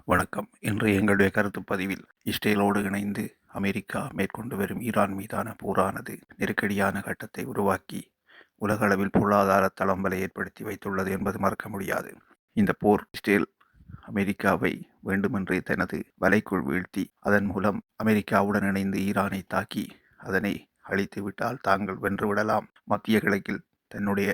வணக்கம். இன்று எங்களுடைய கருத்து பதிவில் இஸ்ரேலோடு இணைந்து அமெரிக்கா மேற்கொண்டு வரும் ஈரான் மீதான போரானது நெருக்கடியான கட்டத்தை உருவாக்கி உலகளவில் பொருளாதார தளம்பலை ஏற்படுத்தி வைத்துள்ளது என்பது மறக்க முடியாது. இந்த போர் இஸ்ரேல் அமெரிக்காவை வேண்டுமென்றே தனது வலைக்குள் வீழ்த்தி அதன் மூலம் அமெரிக்காவுடன் இணைந்து ஈரானை தாக்கி அதனை அழித்துவிட்டால் தாங்கள் வென்றுவிடலாம், மத்திய கிழக்கில் தன்னுடைய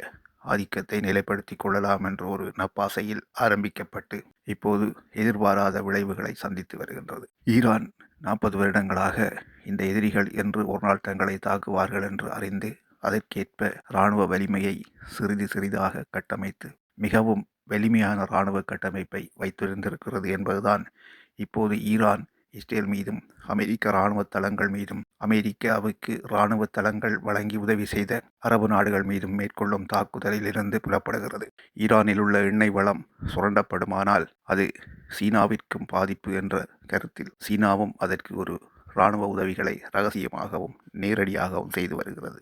ஆதிக்கத்தை நிலைப்படுத்திக் கொள்ளலாம் என்ற ஒரு நப்பாசையில் ஆரம்பிக்கப்பட்டு இப்போது எதிர்பாராத விளைவுகளை சந்தித்து வருகின்றது. ஈரான் 40 வருடங்களாக இந்த எதிரிகள் என்று ஒரு நாள் தங்களை தாக்குவார்கள் என்று அறிந்து அதற்கேற்ப இராணுவ வலிமையை சிறிது சிறிதாக கட்டமைத்து மிகவும் வலிமையான இராணுவ கட்டமைப்பை வைத்திருந்திருக்கிறது என்பதுதான் இப்போது ஈரான் இஸ்ரேல் மீதும் அமெரிக்க இராணுவ தளங்கள் மீதும் அமெரிக்காவுக்கு இராணுவ தளங்கள் வழங்கி உதவி செய்த அரபு நாடுகள் மீதும் மேற்கொள்ளும் தாக்குதலில் இருந்து புலப்படுகிறது. ஈரானில் உள்ள எண்ணெய் வளம் சுரண்டப்படுமானால் அது சீனாவிற்கும் பாதிப்பு என்ற கருத்தில் சீனாவும் அதற்கு ஒரு இராணுவ உதவிகளை ரகசியமாகவும் நேரடியாகவும் செய்து வருகிறது.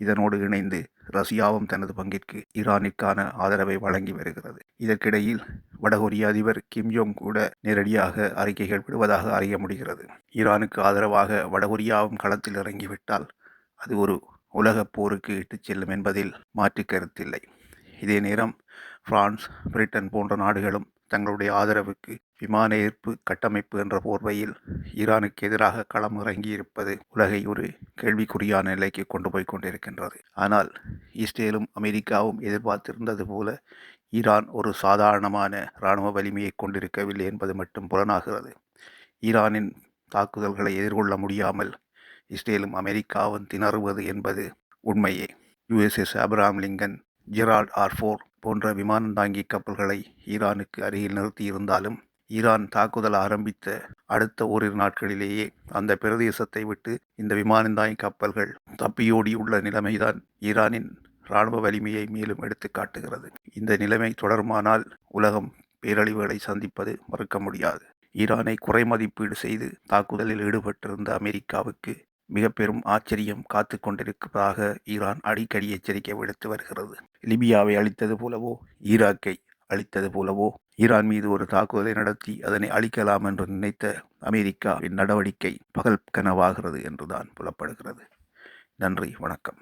இதனோடு இணைந்து ரஷ்யாவும் தனது பங்கிற்கு ஈரானிற்கான ஆதரவை வழங்கி வருகிறது. இதற்கிடையில் வடகொரிய அதிபர் கிம் ஜோங் கூட நேரடியாக அறிக்கைகள் விடுவதாக அறிய முடிகிறது. ஈரானுக்கு ஆதரவாக வடகொரியாவும் களத்தில் இறங்கிவிட்டால் அது ஒரு உலக போருக்கு இட்டுச் செல்லும் என்பதில் மாற்று கருத்தில்லை. இதே நேரம் பிரான்ஸ், பிரிட்டன் போன்ற நாடுகளும் தங்களுடைய ஆதரவுக்கு விமான எதிர்ப்பு கட்டமைப்பு என்ற போர்வையில் ஈரானுக்கு எதிராக களம் இறங்கியிருப்பது உலகை ஒரு கேள்விக்குறியான நிலைக்கு கொண்டு போய் கொண்டிருக்கின்றது. ஆனால் இஸ்ரேலும் அமெரிக்காவும் எதிர்பார்த்திருந்தது போல ஈரான் ஒரு சாதாரணமான இராணுவ வலிமையை கொண்டிருக்கவில்லை என்பது மட்டும் புலனாகிறது. ஈரானின் தாக்குதல்களை எதிர்கொள்ள முடியாமல் இஸ்ரேலும் அமெரிக்காவும் திணறுவது என்பது உண்மையே. USS Abraham Lincoln, Gerald R4 போன்ற விமானந்தாங்கி கப்பல்களை ஈரானுக்கு அருகில் நிறுத்தியிருந்தாலும் ஈரான் தாக்குதல் ஆரம்பித்த அடுத்த ஓரிரு நாட்களிலேயே அந்த பிரதேசத்தை விட்டு இந்த விமானந்தாங்கி கப்பல்கள் தப்பியோடி உள்ள நிலைமைதான் ஈரானின் இராணுவ வலிமையை மேலும் எடுத்து காட்டுகிறது. இந்த நிலைமை தொடருமானால் உலகம் பேரழிவுகளை சந்திப்பது மறுக்க முடியாது. ஈரானை குறைமதிப்பீடு செய்து தாக்குதலில் ஈடுபட்டிருந்த அமெரிக்காவுக்கு மிக பெரும் ஆச்சரியம் காத்து கொண்டிருப்பதாக ஈரான் அடிக்கடி எச்சரிக்கை விடுத்து வருகிறது. லிபியாவை அழித்தது போலவோ ஈராக்கை அழித்தது போலவோ ஈரான் மீது ஒரு தாக்குதலை நடத்தி அதனை அழிக்கலாம் என்று நினைத்த அமெரிக்காவின் நடவடிக்கை பகல் கனவாகிறது என்றுதான் புலப்படுகிறது. நன்றி, வணக்கம்.